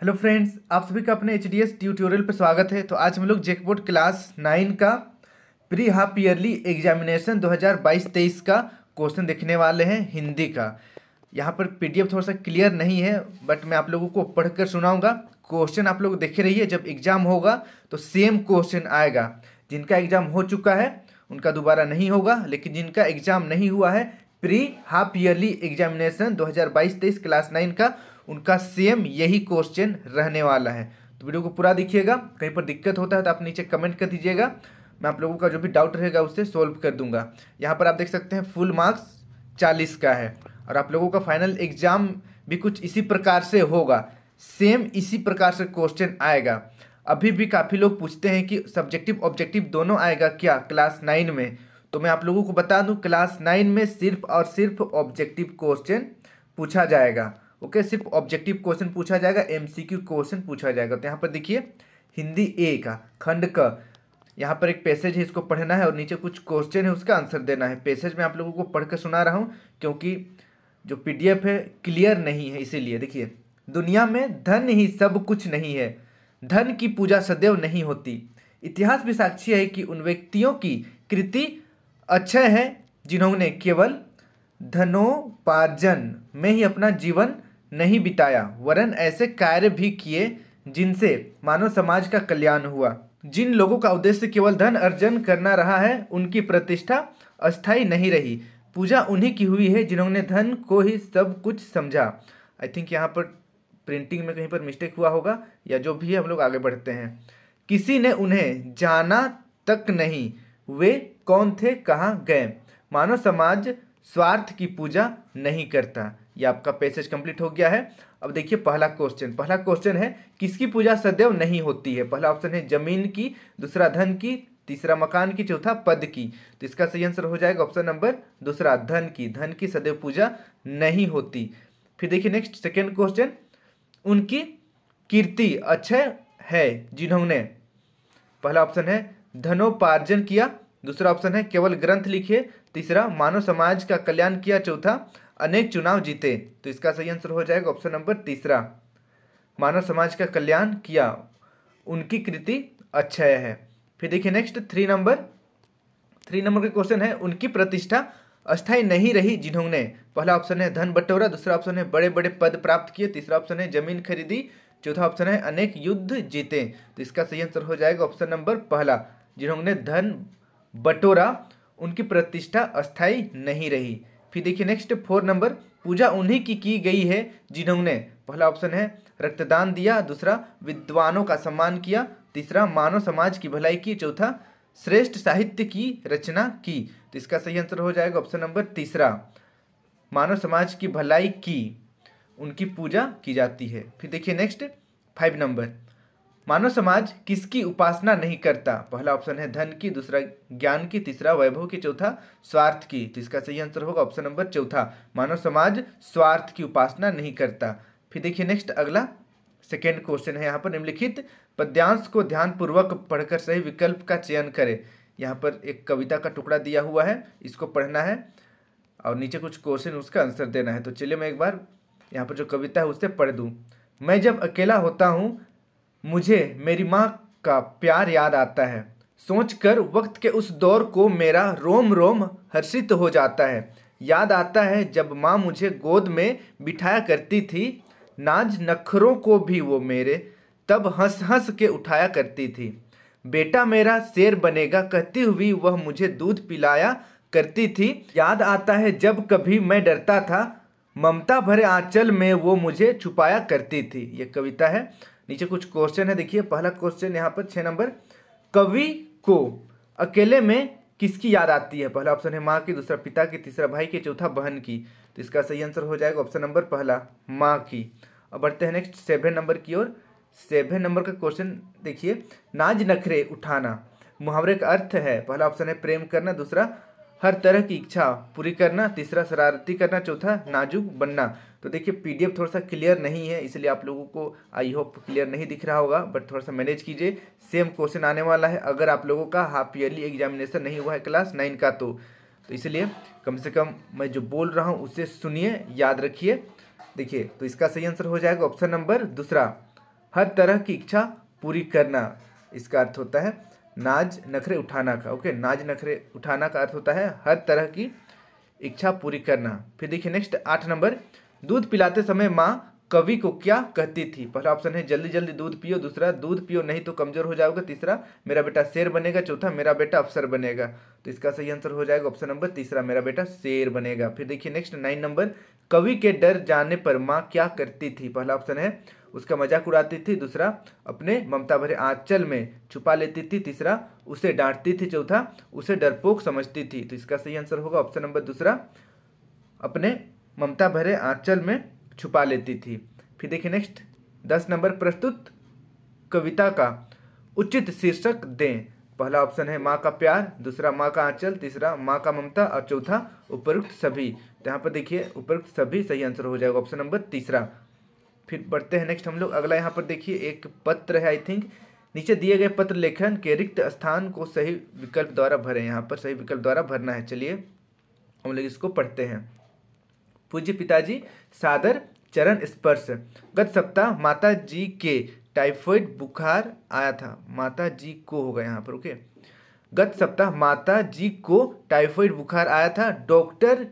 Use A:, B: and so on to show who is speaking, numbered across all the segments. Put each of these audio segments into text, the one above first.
A: Hello friends, आप सभी का अपने एचडीएस ट्यूटोरियल पर स्वागत है। तो आज हम लोग जेकबोर्ड क्लास 9 का प्री हाफ ईयरली एग्जामिनेशन 2022-23 का क्वेश्चन देखने वाले हैं हिंदी का। यहाँ पर पीडीएफ थोड़ा सा क्लियर नहीं है, बट मैं आप लोगों को पढ़कर सुनाऊंगा। क्वेश्चन आप लोग देखे रहिए, जब एग्जाम होगा तो सेम क्वेश्चन आएगा। जिनका एग्जाम हो चुका है उनका दोबारा नहीं होगा, लेकिन जिनका एग्जाम नहीं हुआ है pre half yearly examination 2022-23 class 9 का, उनका सेम यही क्वेश्चन रहने वाला है। तो वीडियो को पूरा देखिएगा। कहीं पर दिक्कत होता है तो आप नीचे कमेंट कर दीजिएगा, मैं आप लोगों का जो भी डाउट रहेगा उससे सोल्व कर दूंगा। यहाँ पर आप देख सकते हैं फुल मार्क्स 40 का है, और आप लोगों का फाइनल एग्जाम भी कुछ इसी प्रकार से होगा। सेम इसी प्रकार से क्वेश्चन आएगा। अभी भी काफ़ी लोग पूछते हैं कि सब्जेक्टिव ऑब्जेक्टिव दोनों आएगा क्या क्लास 9 में। तो मैं आप लोगों को बता दूं, क्लास 9 में सिर्फ और सिर्फ ऑब्जेक्टिव क्वेश्चन पूछा जाएगा। ओके, सिर्फ ऑब्जेक्टिव क्वेश्चन पूछा जाएगा, एमसीक्यू क्वेश्चन पूछा जाएगा। तो यहाँ पर देखिए हिंदी ए का खंड क, यहाँ पर एक पैसेज है, इसको पढ़ना है और नीचे कुछ क्वेश्चन है, उसका आंसर देना है। पैसेज मैं आप लोगों को पढ़कर सुना रहा हूँ क्योंकि जो पीडीएफ है क्लियर नहीं है, इसीलिए। देखिए, दुनिया में धन ही सब कुछ नहीं है, धन की पूजा सदैव नहीं होती। इतिहास भी साक्षी है कि उन व्यक्तियों की कृति अक्षय है जिन्होंने केवल धनोपार्जन में ही अपना जीवन नहीं बिताया, वरन ऐसे कार्य भी किए जिनसे मानव समाज का कल्याण हुआ। जिन लोगों का उद्देश्य केवल धन अर्जन करना रहा है, उनकी प्रतिष्ठा अस्थायी नहीं रही। पूजा उन्हीं की हुई है जिन्होंने धन को ही सब कुछ समझा। आई थिंक यहाँ पर प्रिंटिंग में कहीं पर मिस्टेक हुआ होगा, या जो भी है, हम लोग आगे बढ़ते हैं। किसी ने उन्हें जाना तक नहीं, वे कौन थे, कहाँ गए। मानव समाज स्वार्थ की पूजा नहीं करता। ये आपका पैसेज कंप्लीट हो गया है। अब देखिए पहला क्वेश्चन है, किसकी पूजा सदैव नहीं होती है। पहला ऑप्शन है जमीन की, दूसरा धन की, तीसरा मकान की, चौथा पद की। तो इसका सही आंसर हो जाएगा ऑप्शन नंबर दूसरा, धन की सदैव पूजा नहीं होती। फिर देखिए नेक्स्ट सेकेंड क्वेश्चन, उनकी कीर्ति अक्षय है जिन्होंने, पहला ऑप्शन है धनोपार्जन किया, दूसरा ऑप्शन है केवल ग्रंथ लिखे, तीसरा मानव समाज का कल्याण किया, चौथा अनेक चुनाव जीते। तो इसका सही आंसर हो जाएगा ऑप्शन नंबर तीसरा, मानव समाज का कल्याण किया, उनकी कृति अक्षय है। फिर देखिए नेक्स्ट थ्री नंबर का क्वेश्चन है, उनकी प्रतिष्ठा अस्थायी नहीं रही जिन्होंने, पहला ऑप्शन है धन बटोरा, दूसरा ऑप्शन है बड़े बड़े पद प्राप्त किए, तीसरा ऑप्शन है जमीन खरीदी, चौथा ऑप्शन है अनेक युद्ध जीते। तो इसका सही आंसर हो जाएगा ऑप्शन नंबर पहला, जिन्होंने धन बटोरा, उनकी प्रतिष्ठा अस्थायी नहीं रही। फिर देखिए नेक्स्ट 4 नंबर, पूजा उन्हीं की गई है जिन्होंने, पहला ऑप्शन है रक्तदान दिया, दूसरा विद्वानों का सम्मान किया, तीसरा मानव समाज की भलाई की, चौथा श्रेष्ठ साहित्य की रचना की। तो इसका सही आंसर हो जाएगा ऑप्शन नंबर तीसरा, मानव समाज की भलाई की, उनकी पूजा की जाती है। फिर देखिए नेक्स्ट 5 नंबर, मानव समाज किसकी उपासना नहीं करता, पहला ऑप्शन है धन की, दूसरा ज्ञान की, तीसरा वैभव की, चौथा स्वार्थ की। तो इसका सही आंसर होगा ऑप्शन नंबर चौथा, मानव समाज स्वार्थ की उपासना नहीं करता। फिर देखिए नेक्स्ट अगला सेकेंड क्वेश्चन है, यहाँ पर निम्नलिखित पद्यांश को ध्यानपूर्वक पढ़कर सही विकल्प का चयन करें। यहाँ पर एक कविता का टुकड़ा दिया हुआ है, इसको पढ़ना है और नीचे कुछ क्वेश्चन उसका आंसर देना है। तो चलिए मैं एक बार यहाँ पर जो कविता है उससे पढ़ दूँ। मैं जब अकेला होता हूँ, मुझे मेरी माँ का प्यार याद आता है, सोचकर वक्त के उस दौर को मेरा रोम रोम हर्षित हो जाता है। याद आता है जब माँ मुझे गोद में बिठाया करती थी, नाज नखरों को भी वो मेरे तब हंस हंस के उठाया करती थी। बेटा मेरा शेर बनेगा कहती हुई वह मुझे दूध पिलाया करती थी। याद आता है जब कभी मैं डरता था, ममता भरे आंचल में वो मुझे छुपाया करती थी। ये कविता है। नीचे कुछ क्वेश्चन है, देखिए पहला क्वेश्चन यहाँ पर 6 नंबर, कवि को अकेले में किसकी याद आती है, पहला ऑप्शन है माँ की, दूसरा पिता की, तीसरा भाई की, चौथा बहन की। तो इसका सही आंसर हो जाएगा ऑप्शन नंबर पहला, माँ की। अब बढ़ते हैं नेक्स्ट 7 नंबर की ओर। 7 नंबर का क्वेश्चन देखिए, नाज नखरे उठाना मुहावरे का अर्थ है, पहला ऑप्शन है प्रेम करना, दूसरा हर तरह की इच्छा पूरी करना, तीसरा शरारती करना, चौथा नाजुक बनना। तो देखिए पीडीएफ थोड़ा सा क्लियर नहीं है, इसलिए आप लोगों को आई होप क्लियर नहीं दिख रहा होगा, बट थोड़ा सा मैनेज कीजिए। सेम क्वेश्चन आने वाला है अगर आप लोगों का हाफ ईयरली एग्जामिनेशन नहीं हुआ है क्लास 9 का, तो इसलिए कम से कम मैं जो बोल रहा हूँ उसे सुनिए, याद रखिए। देखिए तो इसका सही आंसर हो जाएगा ऑप्शन नंबर दूसरा, हर तरह की इच्छा पूरी करना, इसका अर्थ होता है नाज नखरे उठाना का। ओके, नाज नखरे उठाना का अर्थ होता है हर तरह की इच्छा पूरी करना। फिर देखिए नेक्स्ट 8 नंबर, दूध पिलाते समय माँ कवि को क्या कहती थी? पहला ऑप्शन है जल्दी जल्दी दूध पियो, दूसरा दूध पियो नहीं तो कमजोर हो जाओगे, तीसरा मेरा बेटा शेर बनेगा, चौथा मेरा बेटा अफसर बनेगा। तो इसका सही आंसर हो जाएगा ऑप्शन नंबर तीसरा, मेरा बेटा शेर बनेगा। फिर देखिए नेक्स्ट 9 नंबर, कवि के डर जाने पर माँ क्या करती थी? पहला ऑप्शन है उसका मजाक उड़ाती थी, दूसरा अपने ममता भरे आंचल में छुपा लेती थी, तीसरा उसे डांटती थी, चौथा उसे डरपोक समझती थी। तो इसका सही आंसर होगा ऑप्शन नंबर दूसरा, अपने ममता भरे आंचल में छुपा लेती थी। फिर देखिए नेक्स्ट 10 नंबर, प्रस्तुत कविता का उचित शीर्षक दें। पहला ऑप्शन है माँ का प्यार, दूसरा माँ का आंचल, तीसरा माँ का ममता और चौथा उपरोक्त सभी। तो यहाँ पर देखिए उपरोक्त सभी सही आंसर हो जाएगा ऑप्शन नंबर तीसरा। फिर बढ़ते हैं नेक्स्ट हम लोग अगला, यहाँ पर देखिए एक पत्र है आई थिंक, नीचे दिए गए पत्र लेखन के रिक्त स्थान को सही विकल्प द्वारा भरें। यहाँ पर सही विकल्प द्वारा भरना है। चलिए हम लोग इसको पढ़ते हैं। पूज्य पिताजी, सादर चरण स्पर्श। गत सप्ताह माता जी के टाइफाइड बुखार आया था। माता जी को होगा यहाँ पर। ओके, गत सप्ताह माता जी को टाइफाइड बुखार आया था, डॉक्टर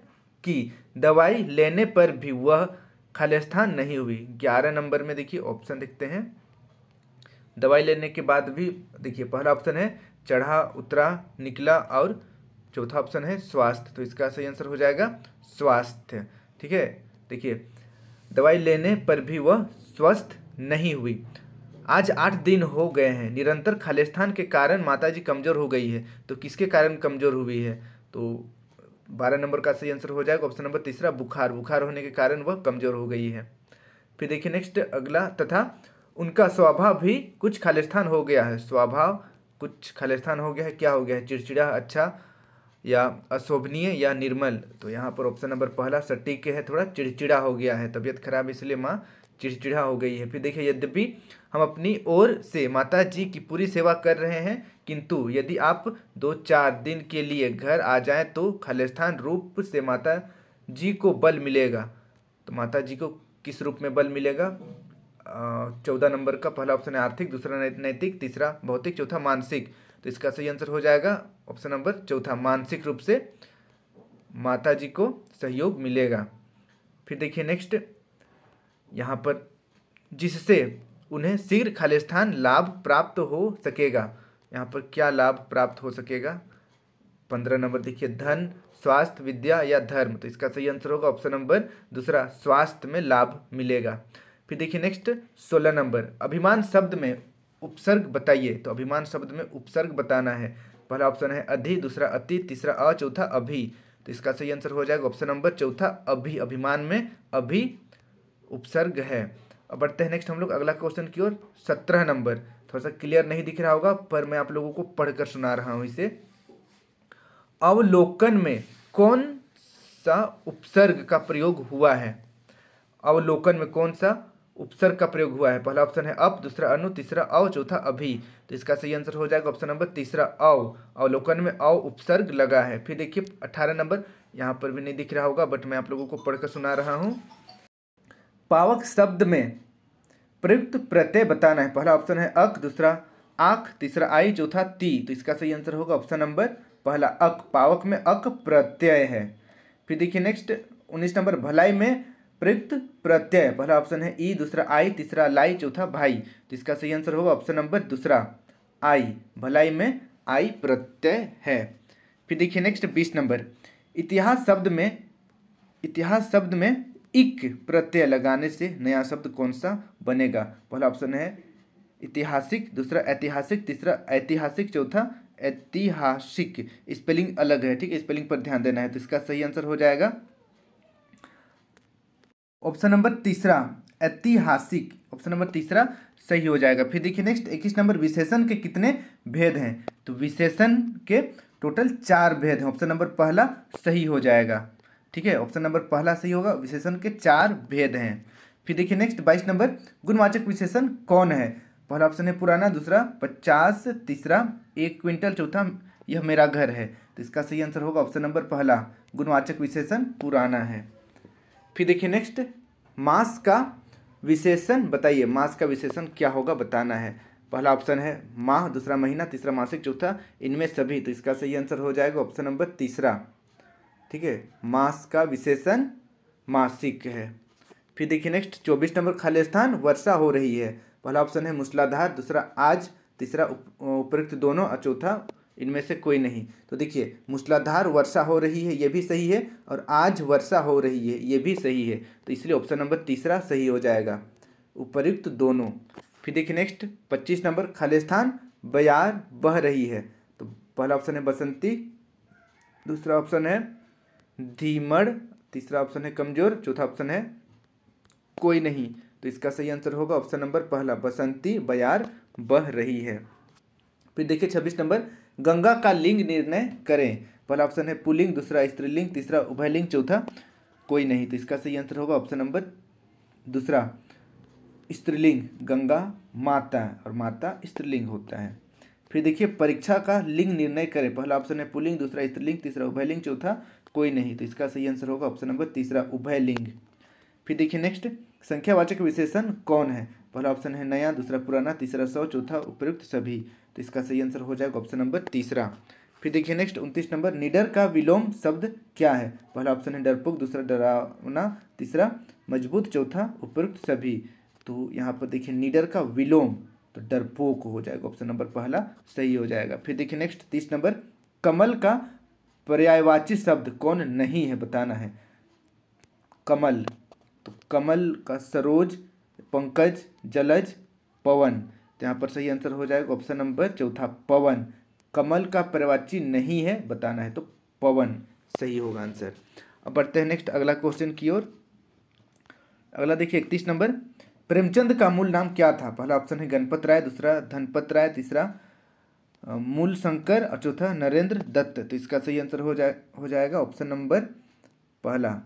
A: की दवाई लेने पर भी वह खालिस्तान नहीं हुई। 11 नंबर में देखिए ऑप्शन देखते हैं, दवाई लेने के बाद भी देखिए पहला ऑप्शन है चढ़ा उतरा निकला और चौथा ऑप्शन है स्वास्थ्य। तो इसका सही आंसर हो जाएगा स्वास्थ्य। ठीक है, देखिए दवाई लेने पर भी वह स्वस्थ नहीं हुई। आज 8 दिन हो गए हैं, निरंतर खालिस्तान के कारण माताजी कमज़ोर हो गई है। तो किसके कारण कमज़ोर हुई है? तो 12 नंबर का सही आंसर हो जाएगा ऑप्शन नंबर तीसरा, बुखार। बुखार होने के कारण वह कमज़ोर हो गई है। फिर देखिए नेक्स्ट अगला, तथा उनका स्वभाव भी कुछ खालिस्तान हो गया है। स्वभाव कुछ खालिस्तान हो गया है, क्या हो गया है? चिड़चिड़ा, अच्छा या अशोभनीय या निर्मल। तो यहाँ पर ऑप्शन नंबर पहला सटीक है, थोड़ा चिड़चिड़ा हो गया है, तबीयत खराब इसलिए माँ चिड़चिड़ा हो गई है। फिर देखिए यद्यपि हम अपनी ओर से माता जी की पूरी सेवा कर रहे हैं, किंतु यदि आप 2-4 दिन के लिए घर आ जाएं तो खालिस्तान रूप से माता जी को बल मिलेगा। तो माता जी को किस रूप में बल मिलेगा? 14 नंबर का पहला ऑप्शन है आर्थिक, दूसरा नैतिक, तीसरा भौतिक, चौथा मानसिक। तो इसका सही आंसर हो जाएगा ऑप्शन नंबर चौथा, मानसिक रूप से माता जी को सहयोग मिलेगा। फिर देखिए नेक्स्ट यहाँ पर, जिससे उन्हें शीघ्र खालिस्तान लाभ प्राप्त हो सकेगा। यहाँ पर क्या लाभ प्राप्त हो सकेगा? 15 नंबर देखिए, धन, स्वास्थ्य, विद्या या धर्म। तो इसका सही आंसर होगा ऑप्शन नंबर दूसरा, स्वास्थ्य में लाभ मिलेगा। फिर देखिए नेक्स्ट 16 नंबर, अभिमान शब्द में उपसर्ग बताइए। तो अभिमान शब्द में उपसर्ग बताना है। पहला ऑप्शन है अधि, दूसरा अति, तीसरा अ, चौथा अभी। तो इसका सही आंसर हो जाएगा ऑप्शन नंबर चौथा, अभी। अभिमान में अभी उपसर्ग है। अब बढ़ते हैं नेक्स्ट हम लोग अगला क्वेश्चन की ओर। 17 नंबर, थोड़ा सा क्लियर नहीं दिख रहा होगा पर मैं आप लोगों को पढ़कर सुना रहा हूँ इसे। अवलोकन में कौन सा उपसर्ग का प्रयोग हुआ है? अवलोकन में कौन सा उपसर्ग का प्रयोग हुआ है? पहला ऑप्शन है अप, दूसरा अनु, तीसरा अव, चौथा अभी। तो इसका सही आंसर हो जाएगा ऑप्शन नंबर तीसरा, अव। अवलोकन में अव उपसर्ग लगा है। फिर देखिए 18 नंबर, यहाँ पर भी नहीं दिख रहा होगा बट मैं आप लोगों को पढ़कर सुना रहा हूँ। पावक शब्द में प्रयुक्त प्रत्यय बताना है। पहला ऑप्शन है अक, दूसरा आख, तीसरा आई, चौथा ती। तो इसका सही आंसर होगा ऑप्शन नंबर पहला, अक। पावक में अक प्रत्यय है। फिर देखिए नेक्स्ट 19 नंबर, भलाई में प्रयुक्त प्रत्यय। पहला ऑप्शन है ई, दूसरा आई, तीसरा लाई, चौथा भाई। तो इसका सही आंसर होगा ऑप्शन नंबर दूसरा, आई। भलाई में आई प्रत्यय है। फिर देखिए नेक्स्ट 20 नंबर, इतिहास शब्द में इक प्रत्यय लगाने से नया शब्द कौन सा बनेगा? पहला ऑप्शन है ऐतिहासिक, दूसरा ऐतिहासिक, तीसरा ऐतिहासिक, चौथा ऐतिहासिक। स्पेलिंग अलग है, ठीक है, स्पेलिंग पर ध्यान देना है। तो इसका सही आंसर हो जाएगा ऑप्शन नंबर तीसरा, ऐतिहासिक। ऑप्शन नंबर तीसरा सही हो जाएगा। फिर देखिए नेक्स्ट 21 नंबर, विशेषण के कितने भेद हैं? तो विशेषण के टोटल 4 भेद हैं। ऑप्शन नंबर पहला सही हो जाएगा। ठीक है, ऑप्शन नंबर पहला सही होगा, विशेषण के 4 भेद हैं। फिर देखिए नेक्स्ट 22 नंबर, गुणवाचक विशेषण कौन है? पहला ऑप्शन है पुराना, दूसरा 50, तीसरा 1 क्विंटल, चौथा यह मेरा घर है। तो इसका सही आंसर होगा ऑप्शन नंबर पहला, गुणवाचक विशेषण पुराना है। फिर देखिए नेक्स्ट, मास का विशेषण बताइए, मास का विशेषण क्या होगा बताना है। पहला ऑप्शन है माह, दूसरा महीना, तीसरा मासिक, चौथा इनमें सभी। तो इसका सही आंसर हो जाएगा ऑप्शन नंबर तीसरा। ठीक है, मास का विशेषण मासिक है। फिर देखिए नेक्स्ट 24 नंबर, खाली स्थान वर्षा हो रही है। पहला ऑप्शन है मूसलाधार, दूसरा आज, तीसरा उपयुक्त दोनों और चौथा इनमें से कोई नहीं। तो देखिए मूसलाधार वर्षा हो रही है ये भी सही है, और आज वर्षा हो रही है ये भी सही है। तो इसलिए ऑप्शन नंबर तीसरा सही हो जाएगा, उपयुक्त दोनों। फिर देखिए नेक्स्ट 25 नंबर, खाली स्थान बयार बह रही है। तो पहला ऑप्शन है बसंती, दूसरा ऑप्शन है धीमड़, तीसरा ऑप्शन है कमजोर, चौथा ऑप्शन है कोई नहीं। तो इसका सही आंसर होगा ऑप्शन नंबर पहला, बसंती बयार बह रही है। फिर देखिए 26 नंबर, गंगा का लिंग निर्णय करें। पहला ऑप्शन है पुल्लिंग, दूसरा स्त्रीलिंग, तीसरा उभयलिंग, चौथा कोई नहीं। तो इसका सही आंसर होगा ऑप्शन नंबर दूसरा, स्त्रीलिंग। गंगा माता है और माता स्त्रीलिंग होता है। फिर देखिए परीक्षा का लिंग निर्णय करें। पहला ऑप्शन है पुल्लिंग, दूसरा स्त्रीलिंग, तीसरा उभयलिंग, चौथा कोई नहीं। तो इसका सही आंसर होगा ऑप्शन नंबर तीसरा, उभयलिंग। फिर देखिए नेक्स्ट, संख्यावाचक विशेषण कौन है। पहला ऑप्शन है नया, दूसरा पुराना, तीसरा सौ, चौथा उपयुक्त सभी। तो इसका सही आंसर हो जाएगा ऑप्शन नंबर तीसरा। फिर देखिए नेक्स्ट 29 नंबर, निडर का विलोम शब्द क्या है। पहला ऑप्शन है डरपोक, दूसरा डरावना, तीसरा मजबूत, चौथा उपयुक्त सभी। तो यहाँ पर देखिए निडर का विलोम तो डरपोक हो जाएगा, ऑप्शन नंबर पहला सही हो जाएगा। फिर देखिए नेक्स्ट 30 नंबर, कमल का पर्यायवाची शब्द कौन नहीं है बताना है। कमल, तो कमल का सरोज, पंकज, जलज, पवन। तो यहाँ पर सही आंसर हो जाएगा ऑप्शन नंबर चौथा, पवन। कमल का पर्यायवाची नहीं है बताना है, तो पवन सही होगा आंसर। अब बढ़ते हैं नेक्स्ट अगला क्वेश्चन की ओर। अगला देखिए 31 नंबर, प्रेमचंद का मूल नाम क्या था। पहला ऑप्शन है गणपत राय, दूसरा धनपत राय, तीसरा मूल शंकर और चौथा नरेंद्र दत्त। तो इसका सही आंसर हो जाएगा ऑप्शन नंबर पहला,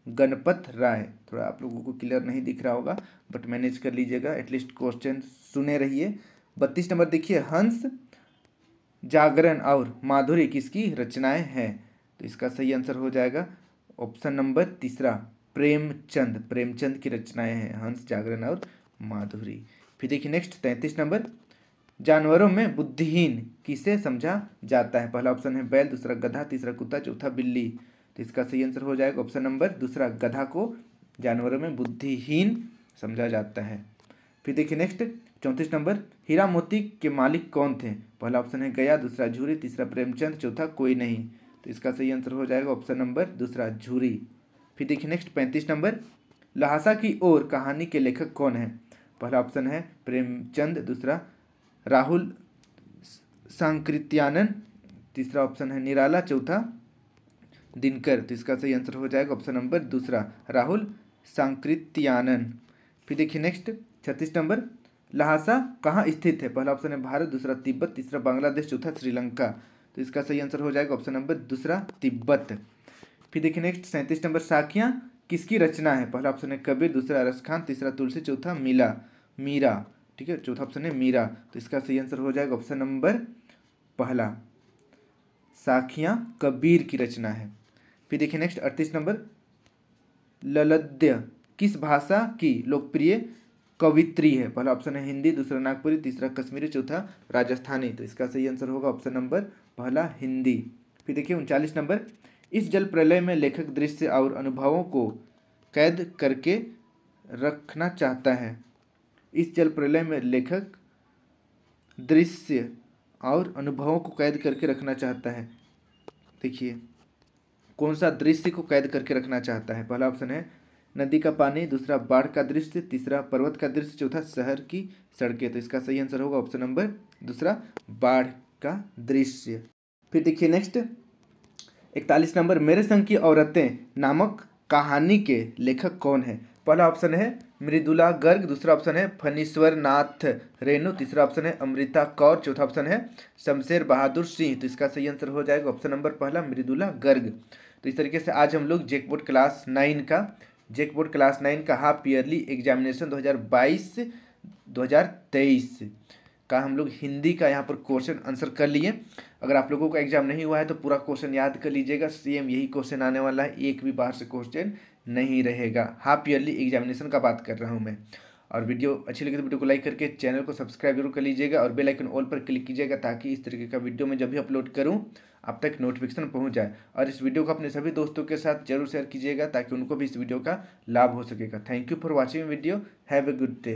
A: गणपत राय। थोड़ा आप लोगों को क्लियर नहीं दिख रहा होगा बट मैनेज कर लीजिएगा, एटलीस्ट क्वेश्चन सुने रहिए। 32 नंबर देखिए, हंस, जागरण और माधुरी किसकी रचनाएं हैं। तो इसका सही आंसर हो जाएगा ऑप्शन नंबर तीसरा, प्रेमचंद। प्रेमचंद की रचनाएं हैं हंस, जागरण और माधुरी। फिर देखिए नेक्स्ट 33 नंबर, जानवरों में बुद्धिहीन किसे समझा जाता है। पहला ऑप्शन है बैल, दूसरा गधा, तीसरा कुत्ता, चौथा बिल्ली। तो इसका सही आंसर हो जाएगा ऑप्शन नंबर दूसरा, गधा को जानवरों में बुद्धिहीन समझा जाता है। फिर देखिए नेक्स्ट 34 नंबर, हीरा मोती के मालिक कौन थे। पहला ऑप्शन है गया, दूसरा झूरी, तीसरा प्रेमचंद, चौथा कोई नहीं। तो इसका सही आंसर हो जाएगा ऑप्शन नंबर दूसरा, झूरी। फिर देखिए नेक्स्ट 35 नंबर, ल्हासा की ओर कहानी के लेखक कौन है। पहला ऑप्शन है प्रेमचंद, दूसरा राहुल सांकृत्यानन, तीसरा ऑप्शन है निराला, चौथा दिनकर। तो इसका सही आंसर हो जाएगा ऑप्शन नंबर दूसरा, राहुल सांकृत्यानन। फिर देखिए नेक्स्ट 36 नंबर, ल्हासा कहाँ स्थित है। पहला ऑप्शन है भारत, दूसरा तिब्बत, तीसरा बांग्लादेश, चौथा श्रीलंका। तो इसका सही आंसर हो जाएगा ऑप्शन नंबर दूसरा, तिब्बत। फिर देखिए नेक्स्ट 37 नंबर, साखियाँ किसकी रचना है। पहला ऑप्शन है कबीर, दूसरा रसखान, तीसरा तुलसी, चौथा मीरा। ठीक है, चौथा ऑप्शन है मीरा। तो इसका सही आंसर हो जाएगा ऑप्शन नंबर पहला, साखियाँ कबीर की रचना है। फिर देखिए नेक्स्ट 38 नंबर, ललद्य किस भाषा की लोकप्रिय कवित्री है। पहला ऑप्शन है हिंदी, दूसरा नागपुरी, तीसरा कश्मीरी, चौथा राजस्थानी। तो इसका सही आंसर होगा ऑप्शन नंबर पहला, हिंदी। फिर देखिए 39 नंबर, इस जल प्रलय में लेखक दृश्य और अनुभवों को कैद करके रखना चाहता है। इस जल प्रलय में लेखक दृश्य और अनुभवों को कैद करके रखना चाहता है। देखिए कौन सा दृश्य को कैद करके रखना चाहता है। पहला ऑप्शन है नदी का पानी, दूसरा बाढ़ का दृश्य, तीसरा पर्वत का दृश्य, चौथा शहर की सड़कें। तो इसका सही आंसर होगा ऑप्शन नंबर दूसरा, बाढ़ का दृश्य। फिर देखिए नेक्स्ट 41 नंबर, मेरे संग की औरतें नामक कहानी के लेखक कौन है। पहला ऑप्शन है मृदुला गर्ग, दूसरा ऑप्शन है फणीश्वर नाथ रेणु, तीसरा ऑप्शन है अमृता कौर, चौथा ऑप्शन है शमशेर बहादुर सिंह। तो इसका सही आंसर हो जाएगा ऑप्शन नंबर पहला, मृदुला गर्ग। तो इस तरीके से आज हम लोग जेक बोर्ड क्लास 9 का हाफ ईयरली एग्जामिनेशन 2022-2023 का हम लोग हिंदी का यहाँ पर क्वेश्चन आंसर कर लिए। अगर आप लोगों का एग्जाम नहीं हुआ है तो पूरा क्वेश्चन याद कर लीजिएगा, सेम यही क्वेश्चन आने वाला है, एक भी बाहर से क्वेश्चन नहीं रहेगा। हाफ ईयरली एग्जामिनेशन का बात कर रहा हूँ मैं। और वीडियो अच्छी लगी तो वीडियो को लाइक करके चैनल को सब्सक्राइब जरूर कर लीजिएगा और बेल आइकन ऑल पर क्लिक कीजिएगा, ताकि इस तरीके का वीडियो मैं जब भी अपलोड करूं आप तक नोटिफिकेशन पहुंच जाए। और इस वीडियो को अपने सभी दोस्तों के साथ जरूर शेयर कीजिएगा, ताकि उनको भी इस वीडियो का लाभ हो सकेगा। Thank you for watching video. Have a good day.